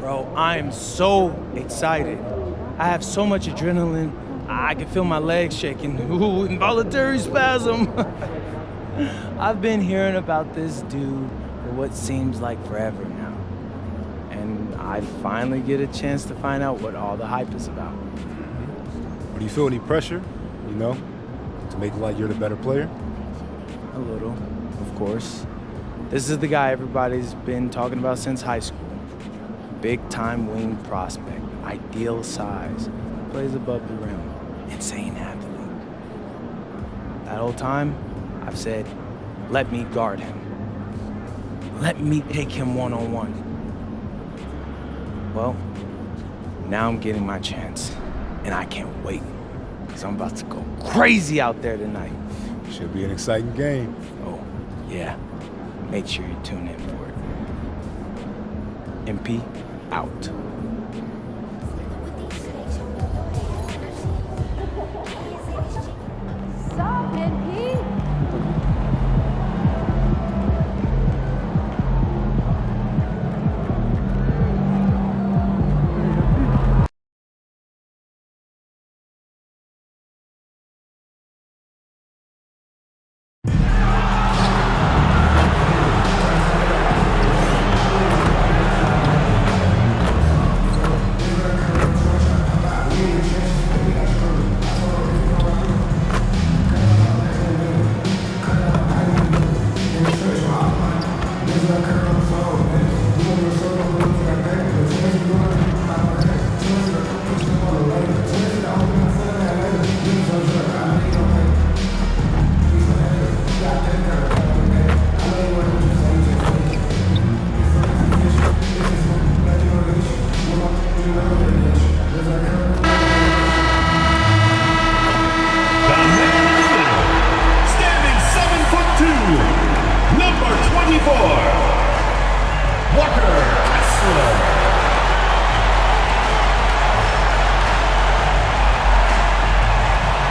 Bro, I am so excited. I have so much adrenaline. I can feel my legs shaking. Ooh, involuntary spasm. I've been hearing about this dude for what seems like forever now. And I finally get a chance to find out what all the hype is about. Do you feel any pressure, to make it like you're the better player? A little, of course. This is the guy everybody's been talking about since high school. Big-time wing prospect, ideal size, plays above the rim, insane athlete. That whole time, I've said, let me guard him. Let me take him one-on-one. Well, now I'm getting my chance, and I can't wait, because I'm about to go crazy out there tonight. Should be an exciting game. Oh, yeah. Make sure you tune in for it. MP, out. Stop, MP!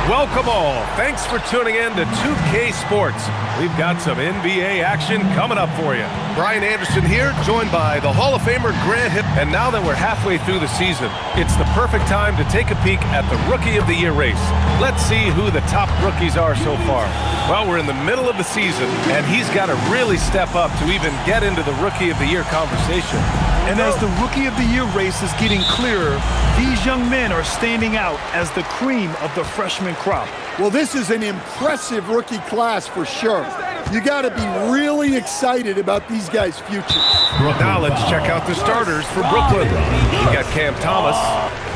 Welcome all. Thanks for tuning in to 2K Sports. We've got some NBA action coming up for you. Brian Anderson here, joined by the Hall of Famer Grant Hipp. And now that we're halfway through the season, it's the perfect time to take a peek at the Rookie of the Year race. Let's see who the top rookies are so far. Well, we're in the middle of the season, and he's got to really step up to even get into the Rookie of the Year conversation. And as the Rookie of the Year race is getting clearer, these young men are standing out as the cream of the freshman crop. Well, this is an impressive rookie class for sure. You got to be really excited about these guys' futures. Now let's check out the starters for Brooklyn. We got Cam Thomas,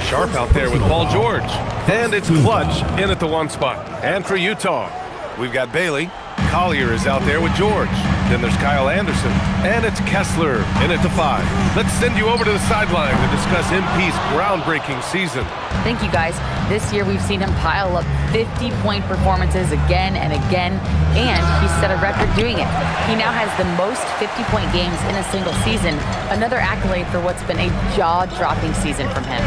Sharp out there with Paul George, and it's Clutch in at the 1 spot. And for Utah, we've got Bailey. Collier is out there with George. Then there's Kyle Anderson, and it's Kessler in at the 5. Let's send you over to the sideline to discuss MP's groundbreaking season. Thank you, guys. This year we've seen him pile up 50-point performances again and again, and he set a record doing it. He now has the most 50-point games in a single season, another accolade for what's been a jaw-dropping season from him.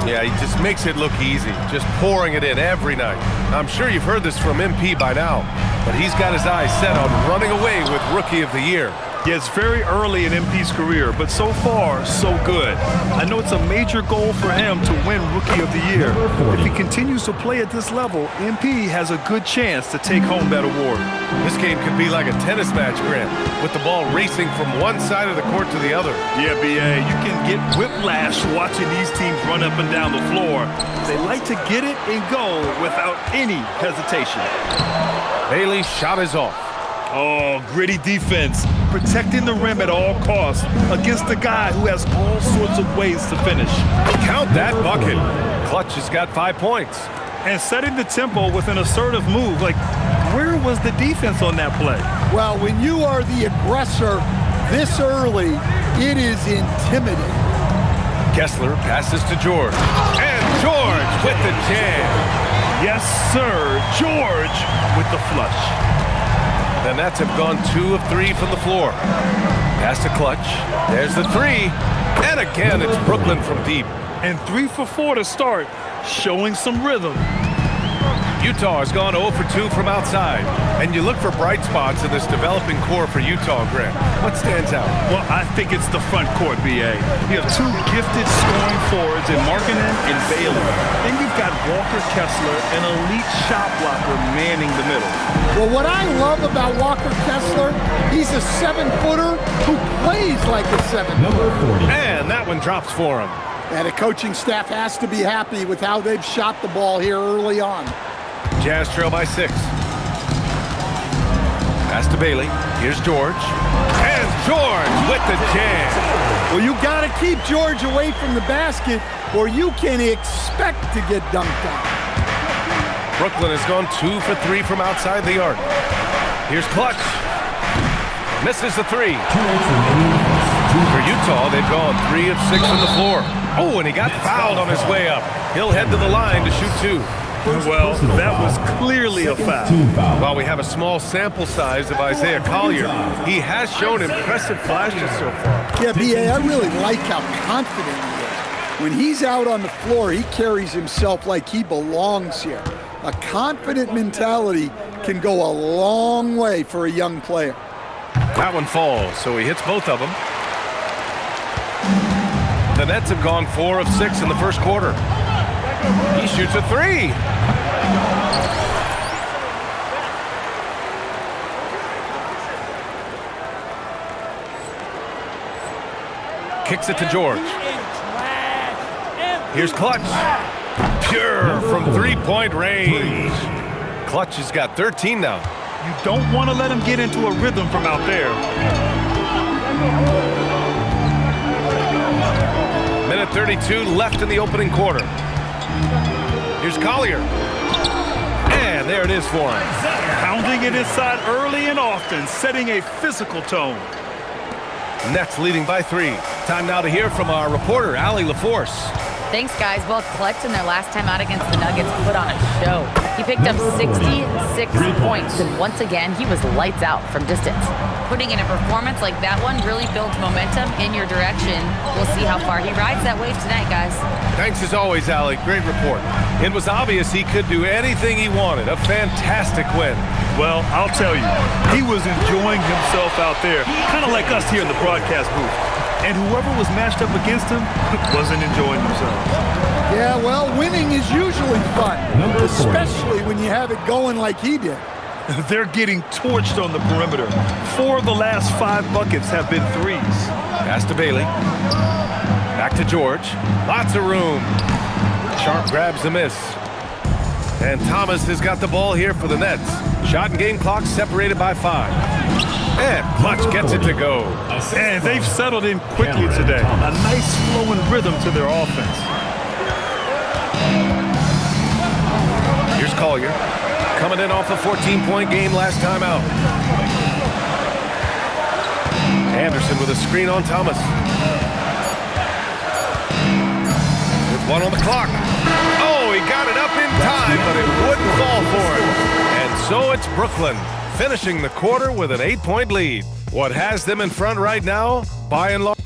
Yeah, he just makes it look easy, just pouring it in every night. I'm sure you've heard this from MP by now, but he's got his eyes set on running away with Rookie of the Year. Yeah, it's very early in MP's career, but so far, so good. I know it's a major goal for him to win Rookie of the Year. If he continues to play at this level, MP has a good chance to take home that award. This game could be like a tennis match, Grant, with the ball racing from one side of the court to the other. Yeah, B.A., you can get whiplash watching these teams run up and down the floor. They like to get it and go without any hesitation. Bailey's shot is off. Oh, gritty defense, protecting the rim at all costs against a guy who has all sorts of ways to finish. Count that bucket. Clutch has got 5 points. And setting the tempo with an assertive move. Like, where was the defense on that play? Well, when you are the aggressor this early, it is intimidating. Kessler passes to George. And George with the jam. Yes, sir. George with the flush. The Nets have gone 2 of 3 from the floor. Pass to Clutch. There's the 3. And again, it's Brooklyn from deep. And 3 for 4 to start, showing some rhythm. Utah has gone 0 for 2 from outside. And you look for bright spots in this developing core for Utah, Grant. What stands out? Well, I think it's the front court, B.A. You have two gifted scoring forwards in Markkanen and Bailey. Then you've got Walker Kessler, an elite shot blocker, manning the middle. Well, what I love about Walker Kessler, he's a 7-footer who plays like a 7-footer. And that one drops for him. And the coaching staff has to be happy with how they've shot the ball here early on. Jazz trail by 6. Pass to Bailey. Here's George. And George with the jam. Well, you got to keep George away from the basket or you can expect to get dunked on. Brooklyn has gone 2 for 3 from outside the arc. Here's Clutch. Misses the 3. For Utah, they've gone 3 of 6 from the floor. Oh, and he got fouled on his way up. He'll head to the line to shoot 2. Well, that was clearly a foul. While we have a small sample size of Isaiah Collier, he has shown impressive flashes so far. Yeah, B.A., I really like how confident he is. When he's out on the floor, he carries himself like he belongs here. A confident mentality can go a long way for a young player. That one falls, so he hits both of them. The Nets have gone 4 of 6 in the first quarter. He shoots a 3. Kicks it to George. Here's Clutch. Pure from 3-point range. Clutch has got 13 now. You don't want to let him get into a rhythm from out there. Minute 32 left in the opening quarter. Here's Collier. And there it is for him. Pounding it inside early and often, setting a physical tone. Nets leading by 3. Time now to hear from our reporter, Allie LaForce. Thanks, guys. Well, Clutch in their last time out against the Nuggets put on a show. He picked up 66 points, and once again, he was lights out from distance. Putting in a performance like that one really builds momentum in your direction. We'll see how far he rides that wave tonight, guys. Thanks as always, Allie. Great report. It was obvious he could do anything he wanted. A fantastic win. Well, I'll tell you, he was enjoying himself out there, kind of like us here in the broadcast booth. And whoever was matched up against him wasn't enjoying themselves. Yeah, well, winning is usually fun, especially when you have it going like he did. They're getting torched on the perimeter. 4 of the last 5 buckets have been threes. Pass to Bailey. Back to George. Lots of room. Sharp grabs the miss. And Thomas has got the ball here for the Nets. Shot and game clock separated by 5. And Clutch gets it to go. And they've settled in quickly today. A nice flowing rhythm to their offense. Here's Collier. Coming in off a 14-point game last time out. Anderson with a screen on Thomas. With 1 on the clock. Oh, he got it up in time, but it wouldn't fall for him. And so it's Brooklyn, finishing the quarter with an 8-point lead. What has them in front right now, by and large?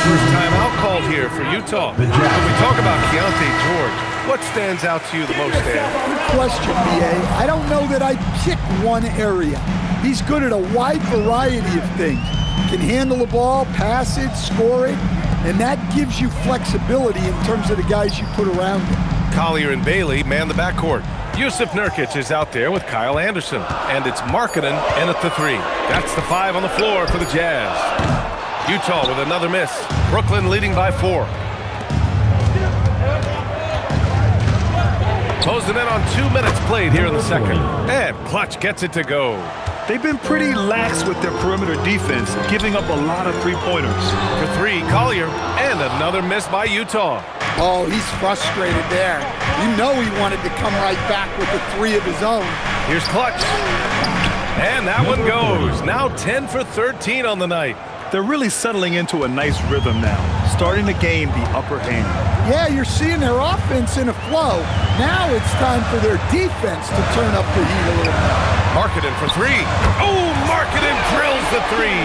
First timeout called here for Utah. When we talk about Keontae George, what stands out to you the most, Dan? Good question, B.A. I don't know that I'd pick one area. He's good at a wide variety of things. Can handle the ball, pass it, score it, and that gives you flexibility in terms of the guys you put around him. Collier and Bailey man the backcourt. Yusuf Nurkic is out there with Kyle Anderson, and it's Markkanen in at the 3. That's the 5 on the floor for the Jazz. Utah with another miss. Brooklyn leading by 4. Closed them in on 2 minutes played here in the second. And Clutch gets it to go. They've been pretty lax with their perimeter defense, giving up a lot of three-pointers. For 3, Collier, and another miss by Utah. Oh, he's frustrated there. You know he wanted to come right back with the 3 of his own. Here's Clutch. And that one goes. Now 10 for 13 on the night. They're really settling into a nice rhythm now. starting to gain the upper hand. Yeah, you're seeing their offense in a flow. Now it's time for their defense to turn up the heat a little more. Marketing for three. Oh, Marketing drills the three.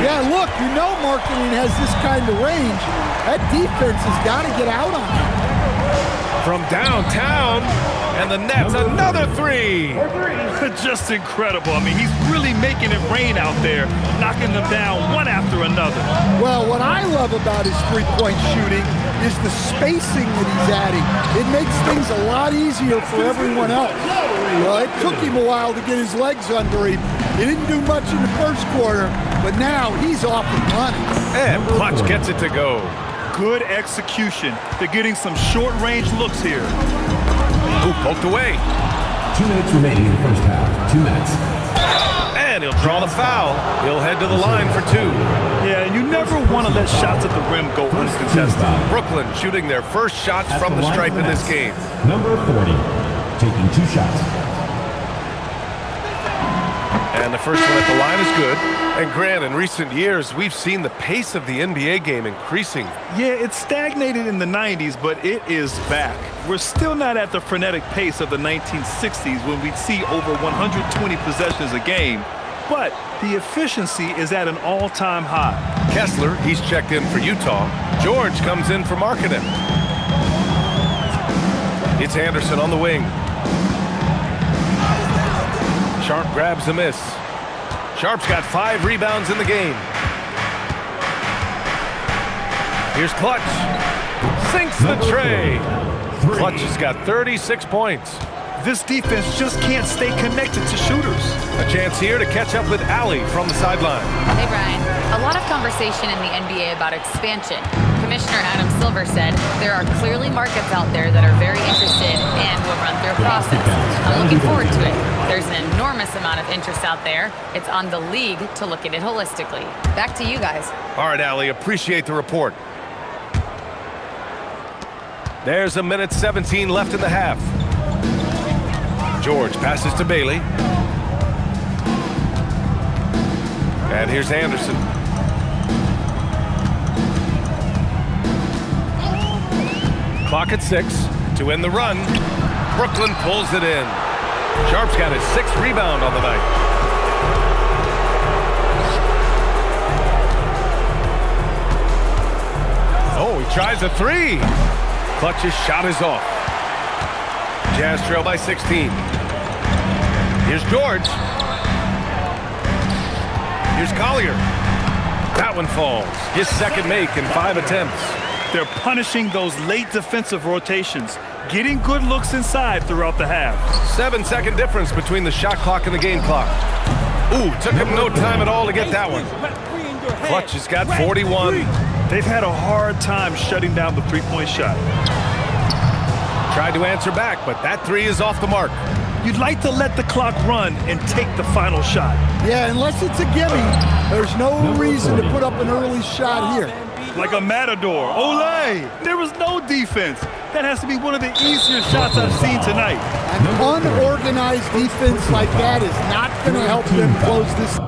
Yeah, look, you know Marketing has this kind of range. That defense has got to get out on him. From downtown, and the Nets, another three. Just incredible. I mean, he's really making it rain out there, knocking them down one after another. Well, what I love about his three-point shooting is the spacing that he's adding. It makes things a lot easier for everyone else. Well, it took him a while to get his legs under him. He didn't do much in the first quarter, but now he's off and running. And Clutch gets it to go. Good execution. They're getting some short-range looks here. Ooh, poked away. 2 minutes remaining in the first half. 2 minutes. And he'll draw the foul. He'll head to the line for two. Yeah, and you never want to let shots at the rim go uncontested. Brooklyn shooting their first shots from the stripe in this game. Number 40, taking 2 shots. And the first one at the line is good. And Grant, in recent years, we've seen the pace of the NBA game increasing. Yeah, it stagnated in the 90s, but it is back. We're still not at the frenetic pace of the 1960s when we'd see over 120 possessions a game, but the efficiency is at an all-time high. Kessler, he's checked in for Utah. George comes in for Marketing. It's Anderson on the wing. Sharp grabs a miss. Sharp's got 5 rebounds in the game. Here's Clutch. Sinks the tray. Clutch has got 36 points. This defense just can't stay connected to shooters. A chance here to catch up with Allie from the sideline. Hey, Brian. A lot of conversation in the NBA about expansion. Commissioner Adam Silver said there are clearly markets out there that are very interested and will run through a process. I'm looking forward to it. There's an enormous amount of interest out there. It's on the league to look at it holistically. Back to you guys. All right, Allie, appreciate the report. There's a minute 17 left in the half. George passes to Bailey. And here's Anderson. Clock at 6 to end the run. Brooklyn pulls it in. Sharp's got his 6th rebound on the night. Oh, he tries a 3. Clutch's shot is off. Jazz trail by 16. Here's George. Here's Collier. That one falls. His second make in 5 attempts. They're punishing those late defensive rotations, getting good looks inside throughout the half. 7-second difference between the shot clock and the game clock. Ooh, took him no time at all to get that one. Clutch has got 41. They've had a hard time shutting down the three-point shot. Tried to answer back, but that 3 is off the mark. You'd like to let the clock run and take the final shot. Yeah, unless it's a gimme, there's no reason to put up an early shot here. Like a matador. Olay! There was no defense. That has to be one of the easier shots I've seen tonight. An unorganized defense like that is not going to help them close this.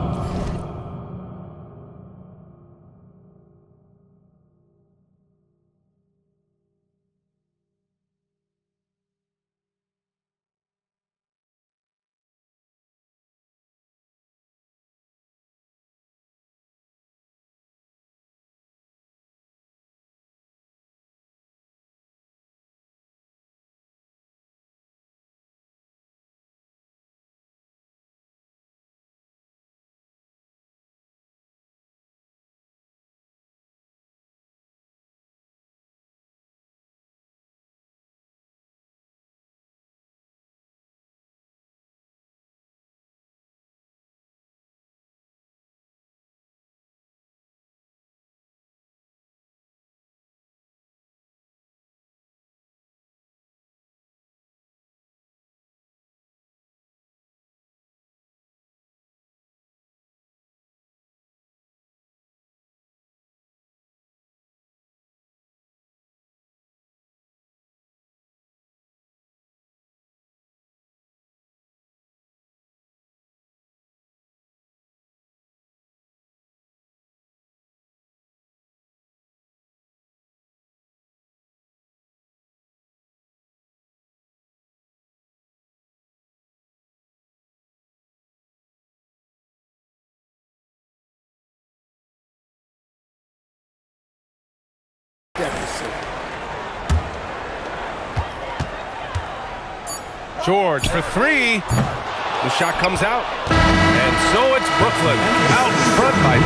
George for three. The shot comes out. And so it's Brooklyn out in front by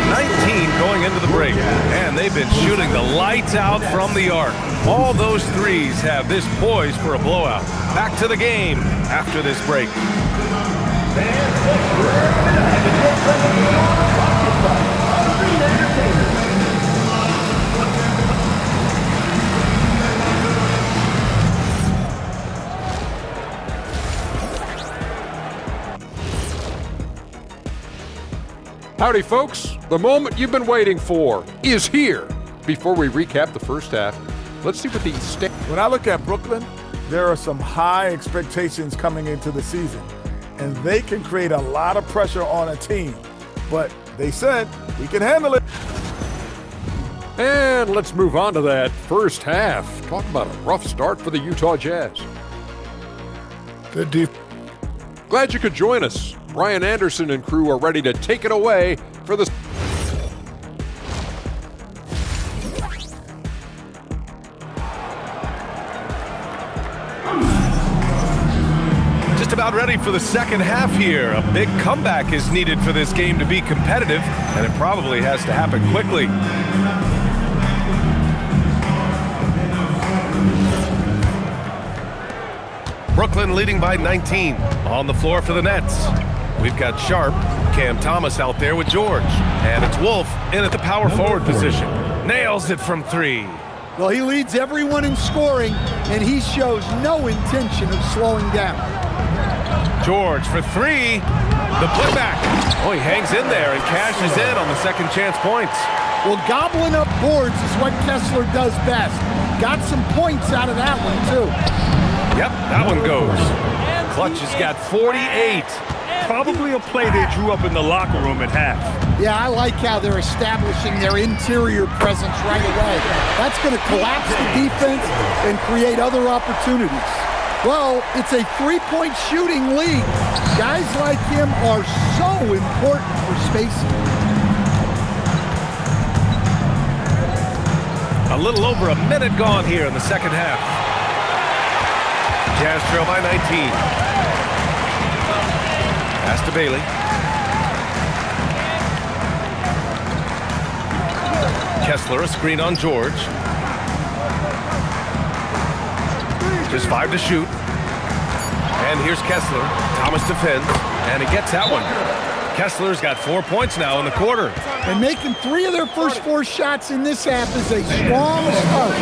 19 going into the break. And they've been shooting the lights out from the arc. All those threes have this poised for a blowout. Back to the game after this break. Howdy, folks. The moment you've been waiting for is here. Before we recap the first half, let's see what the When I look at Brooklyn, there are some high expectations coming into the season, and they can create a lot of pressure on a team. But they said we can handle it. And let's move on to that first half. Talk about a rough start for the Utah Jazz. Good deep. Glad you could join us. Brian Anderson and crew are ready to take it away for the... Just about ready for the second half here. A big comeback is needed for this game to be competitive, and it probably has to happen quickly. Brooklyn leading by 19. On the floor for the Nets. We've got Sharp, Cam Thomas out there with George. And it's Wolf in at the power forward position. Nails it from three. Well, he leads everyone in scoring, and he shows no intention of slowing down. George for three. The putback. Oh, he hangs in there and cashes in on the second chance points. Well, gobbling up boards is what Kessler does best. Got some points out of that one, too. Yep, that one goes. Clutch has got 48. Probably a play they drew up in the locker room at half. Yeah, I like how they're establishing their interior presence right away. That's going to collapse the defense and create other opportunities. Well, it's a three-point shooting league. Guys like him are so important for spacing. A little over a minute gone here in the second half. Jazz trail by 19. Pass to Bailey. Kessler, a screen on George. Just 5 to shoot. And here's Kessler. Thomas defends, and he gets that one. Kessler's got 4 points now in the quarter. And making 3 of their first 4 shots in this half is a strong start.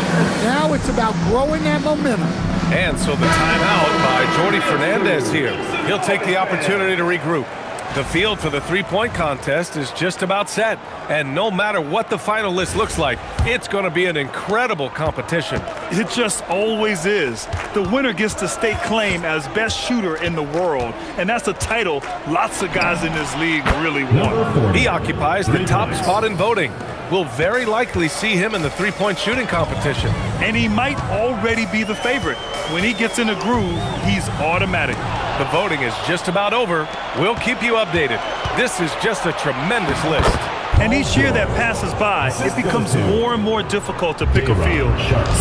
Now it's about growing that momentum. And so the timeout by Jordy Fernandez here. He'll take the opportunity to regroup. The field for the three-point contest is just about set. And no matter what the final list looks like, it's going to be an incredible competition. It just always is. The winner gets to stake claim as best shooter in the world. And that's a title lots of guys in this league really want. He occupies the top spot in voting. We'll very likely see him in the three-point shooting competition. And he might already be the favorite. When he gets in a groove, he's automatic. The voting is just about over. We'll keep you updated. This is just a tremendous list. And each year that passes by, it becomes more and more difficult to pick a field.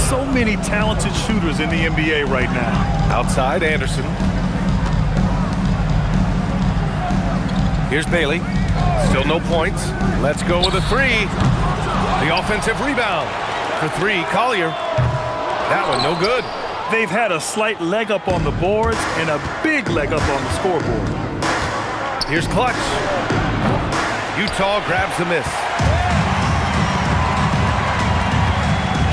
So many talented shooters in the NBA right now. Outside, Anderson. Here's Bailey. Still no points. Let's go with a three. The offensive rebound. For three, Collier. That one no good. They've had a slight leg up on the boards and a big leg up on the scoreboard. Here's Clutch. Utah grabs the miss.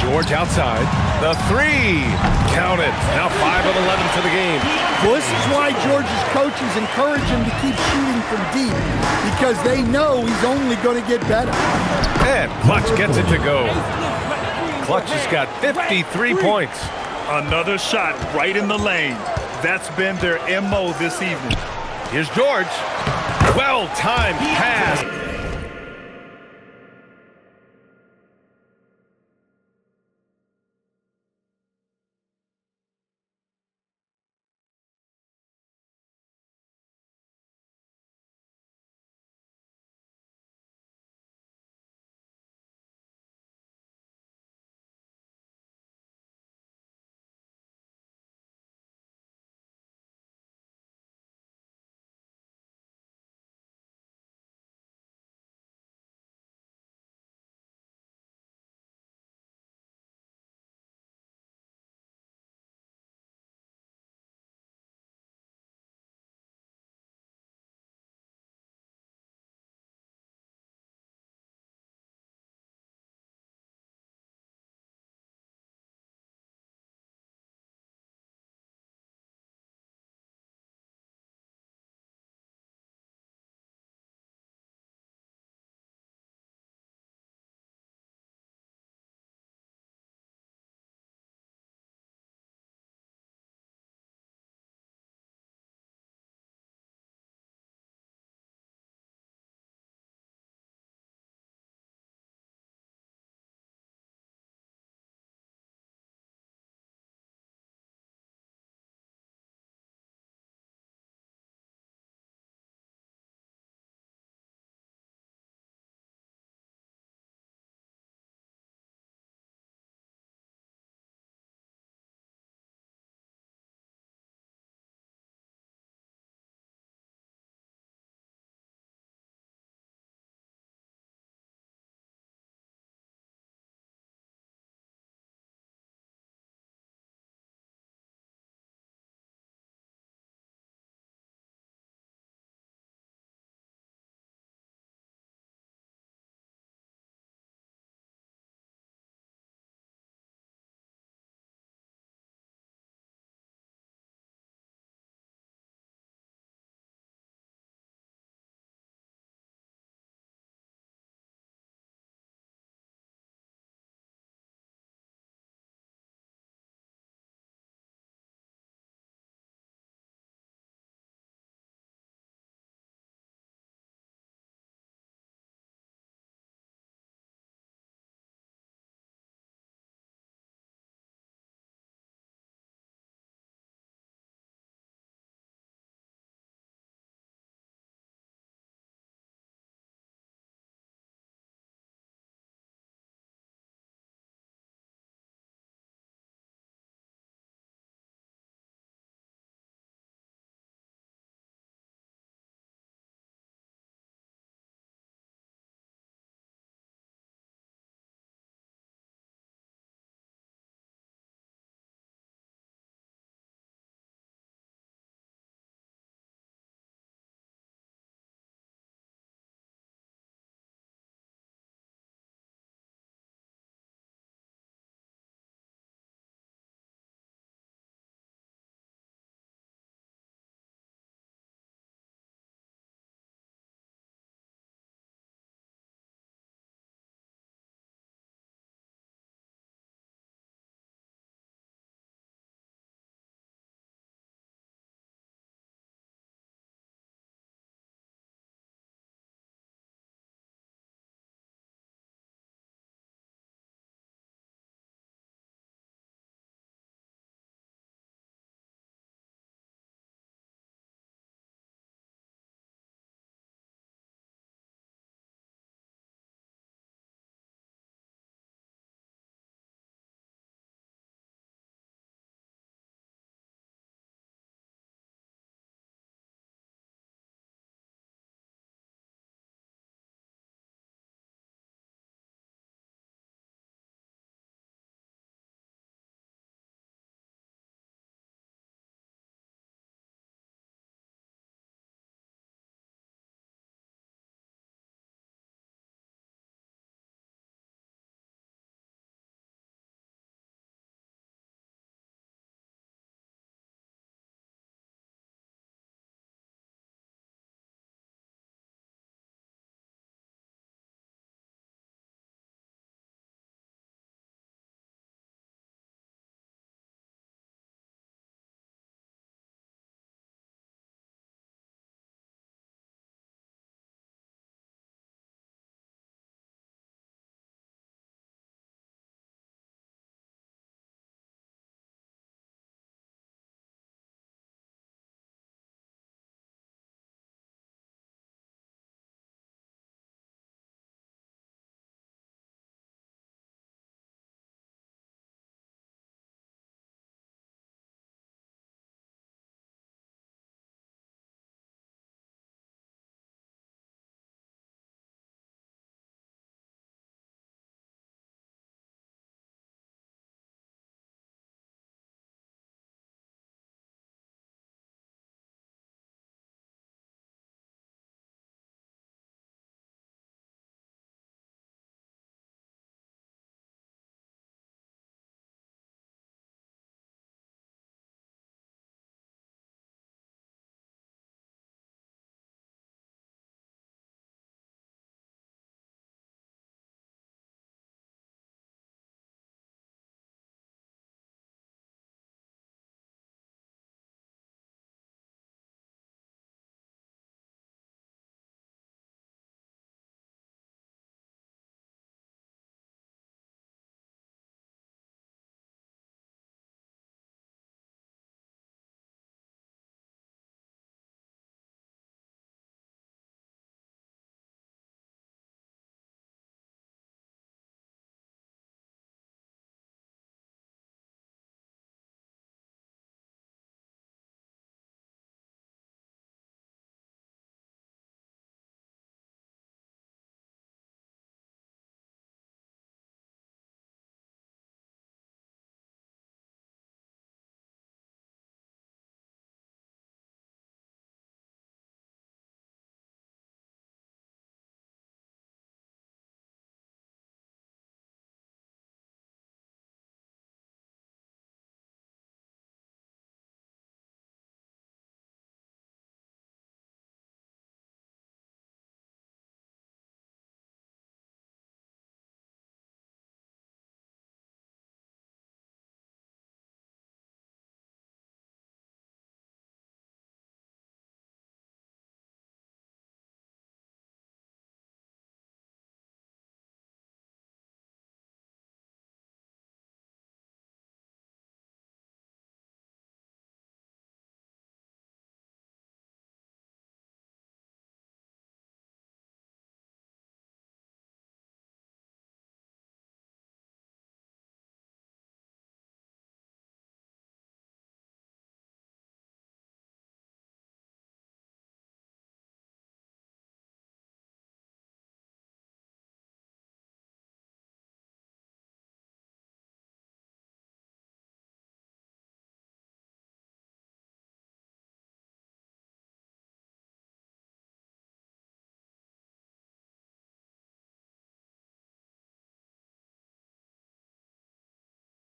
George outside. The three. Count it. Now 5 of 11 for the game. Well, this is why George's coaches encourage him to keep shooting from deep, because they know he's only going to get better. And Clutch gets it to go. Clutch has got 53 points. Another shot right in the lane. That's been their MO this evening. Here's George. Well-timed pass.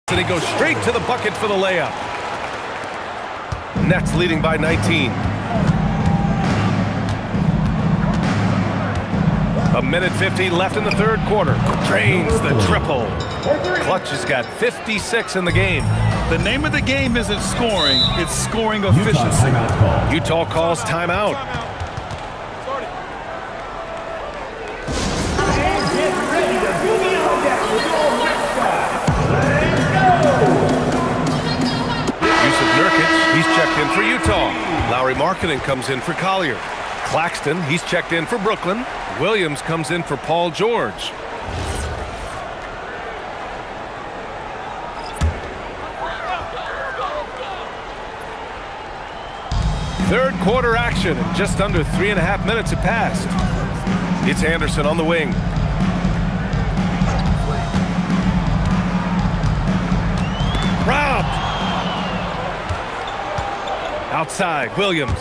And he goes straight to the bucket for the layup. Nets leading by 19. A minute 15 left in the third quarter. Drains the triple. Clutch has got 56 in the game. The name of the game isn't scoring, it's scoring efficiency. Timeout call. Utah calls timeout. Yusuf Nurkic, he's checked in for Utah. Lowry Markkanen comes in for Collier. Claxton, he's checked in for Brooklyn. Williams comes in for Paul George. Third quarter action, and just under 3.5 minutes have passed. It's Anderson on the wing. Robbed. Outside, Williams.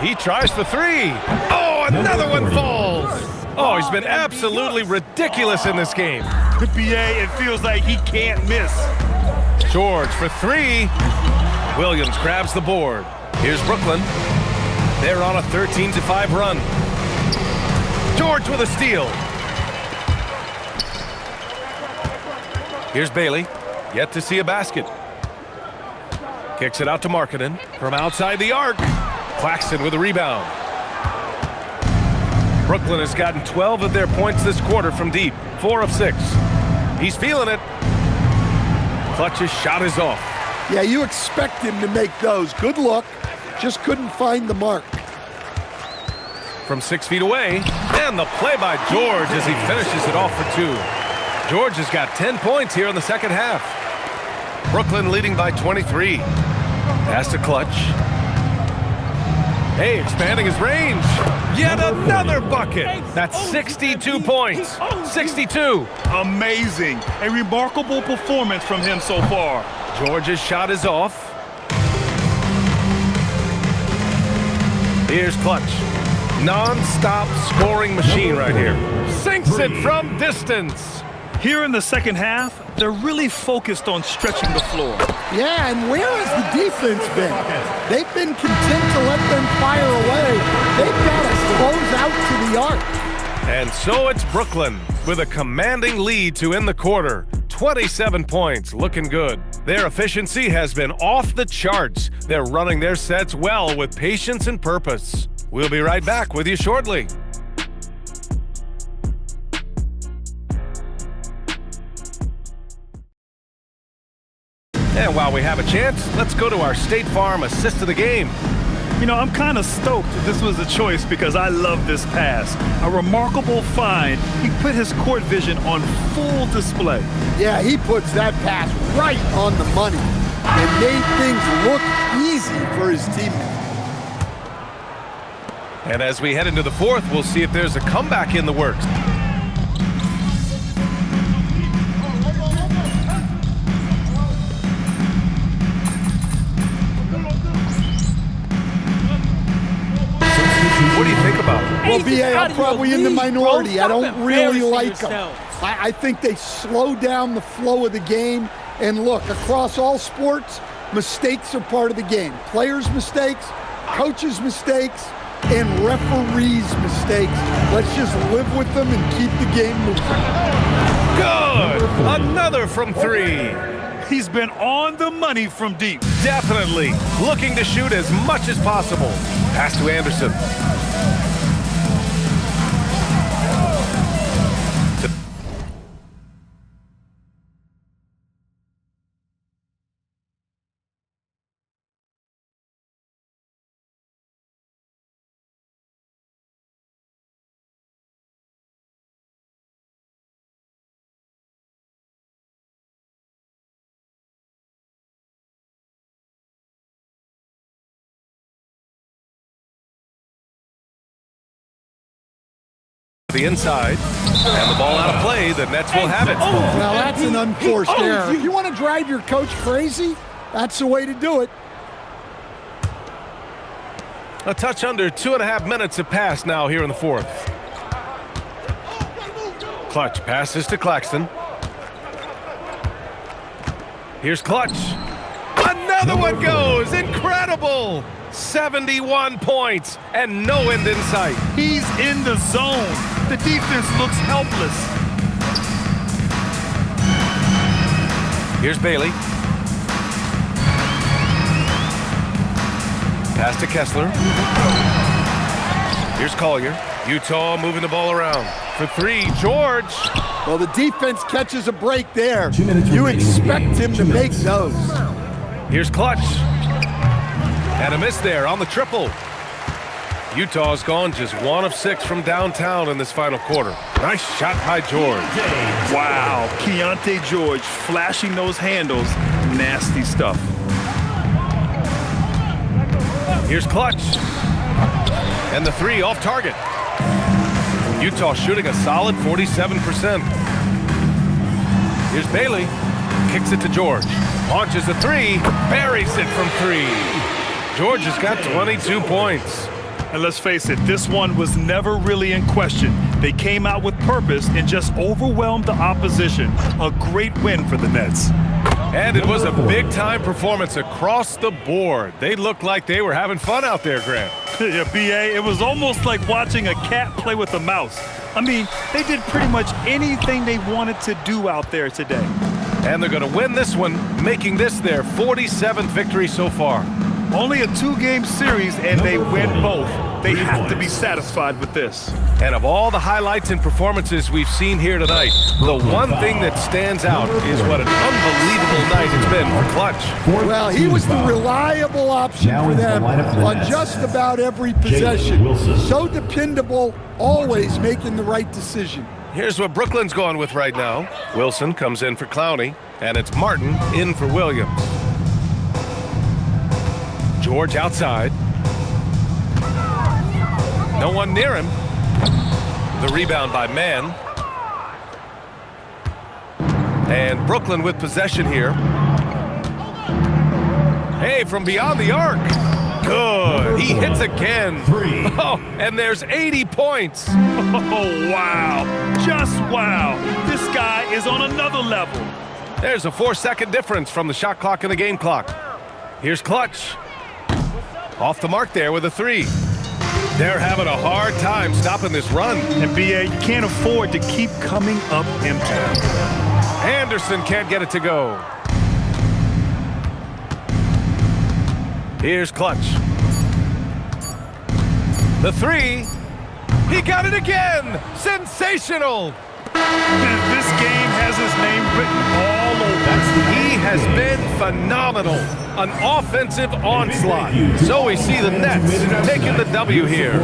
He tries for three. Oh, another one falls. Oh, he's been absolutely ridiculous in this game. BA, it feels like he can't miss. George for three. Williams grabs the board. Here's Brooklyn. They're on a 13-5 run. George with a steal. Here's Bailey. Yet to see a basket. Kicks it out to Markkanen from outside the arc. Claxton with a rebound. Brooklyn has gotten 12 of their points this quarter from deep. 4 of 6. He's feeling it. Clutch's shot is off. Yeah, you expect him to make those. Good look. Just couldn't find the mark. From 6 feet away, and the play by George as he finishes it off for 2. George has got 10 points here in the second half. Brooklyn leading by 23. Pass to Clutch. Hey, expanding his range. Yet another bucket. That's 62 points. 62. Amazing. A remarkable performance from him so far. George's shot is off. Here's Clutch. Non-stop scoring machine right here. Sinks it from distance. Here in the second half, they're really focused on stretching the floor. Yeah, and where has the defense been? They've been content to let them fire away. They've got to close out to the arc. And so it's Brooklyn with a commanding lead to end the quarter. 27 points, looking good. Their efficiency has been off the charts. They're running their sets well with patience and purpose. We'll be right back with you shortly. And while we have a chance, let's go to our State Farm assist of the game. You know, I'm kind of stoked this was a choice because I love this pass. A remarkable find. He put his court vision on full display. Yeah, he puts that pass right on the money and made things look easy for his teammates. And as we head into the fourth, we'll see if there's a comeback in the works. What do you think about it? Well, BA, I'm probably in the minority. I don't really like them. I think they slow down the flow of the game. And look, across all sports, mistakes are part of the game. Players' mistakes, coaches' mistakes, and referees' mistakes. Let's just live with them and keep the game moving. Good! Another from 3. He's been on the money from deep. Definitely looking to shoot as much as possible. Pass to Anderson. The inside, and the ball out of play. The Nets will have it. Now that's an unforced error. If you want to drive your coach crazy, that's the way to do it. A touch under 2.5 minutes have passed now here in the fourth. Clutch passes to Claxton. Here's Clutch. Another one goes. Incredible. 71 points and no end in sight. He's in the zone. The defense looks helpless. Here's Bailey. Pass to Kessler. Here's Collier. Utah moving the ball around. For three, George. Well, the defense catches a break there. 2 minutes You remaining in the expect game. him to 2 make minutes. those. Here's Clutch. And a miss there on the triple. Utah's gone just 1 of 6 from downtown in this final quarter. Nice shot by George. Wow, Keontae George flashing those handles. Nasty stuff. Here's Clutch. And the three off target. Utah shooting a solid 47%. Here's Bailey. Kicks it to George. Launches a three. Buries it from 3. George has got 22 points. And let's face it, this one was never really in question. They came out with purpose and just overwhelmed the opposition. A great win for the Nets. And it was a big-time performance across the board. They looked like they were having fun out there, Grant. Yeah, BA, it was almost like watching a cat play with a mouse. I mean, they did pretty much anything they wanted to do out there today. And they're going to win this one, making this their 47th victory so far. Only a 2-game series, and they win both. They have to be satisfied with this. And of all the highlights and performances we've seen here tonight, the one thing that stands out is what an unbelievable night it's been for Clutch. Well, he was the reliable option Now for into the them lineup for the on Nets. just about every possession. Wilson. So dependable, always making the right decision. Here's what Brooklyn's going with right now. Wilson comes in for Clowney, and it's Martin in for Williams. George outside. No one near him. The rebound by Mann. And Brooklyn with possession here. Hey, from beyond the arc. Good. He hits again. 3. Oh, and there's 80 points. Oh, wow. Just wow. This guy is on another level. There's a 4-second difference from the shot clock and the game clock. Here's Clutch. Off the mark there with a 3. They're having a hard time stopping this run. And BA, you can't afford to keep coming up empty. Anderson can't get it to go. Here's Clutch. The 3. He got it again. Sensational. This game has his name written all over. He has been phenomenal. An offensive onslaught. So we see the Nets taking the W here.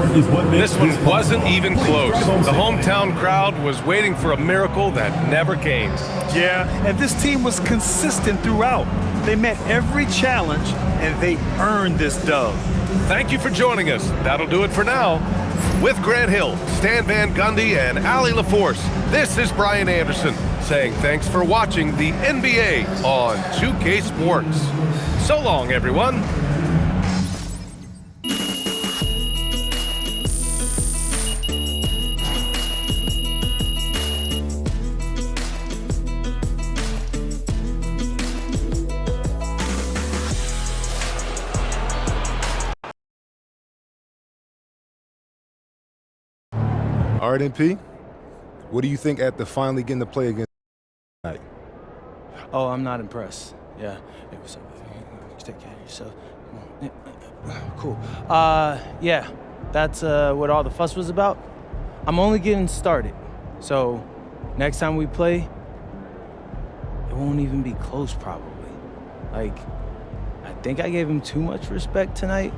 This one wasn't even close. The hometown crowd was waiting for a miracle that never came. Yeah, and this team was consistent throughout. They met every challenge, and they earned this dub. Thank you for joining us. That'll do it for now. With Grant Hill, Stan Van Gundy, and Allie LaForce, this is Brian Anderson saying thanks for watching the NBA on 2K Sports. So long, everyone. All right, MP, what do you think after finally getting to play against tonight? Oh, I'm not impressed. Yeah. Hey, what's up? Take care of yourself. Come on. Cool. Yeah, that's what all the fuss was about. I'm only getting started. So next time we play, it won't even be close probably. Like, I think I gave him too much respect tonight.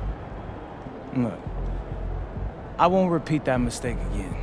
Look, I won't repeat that mistake again.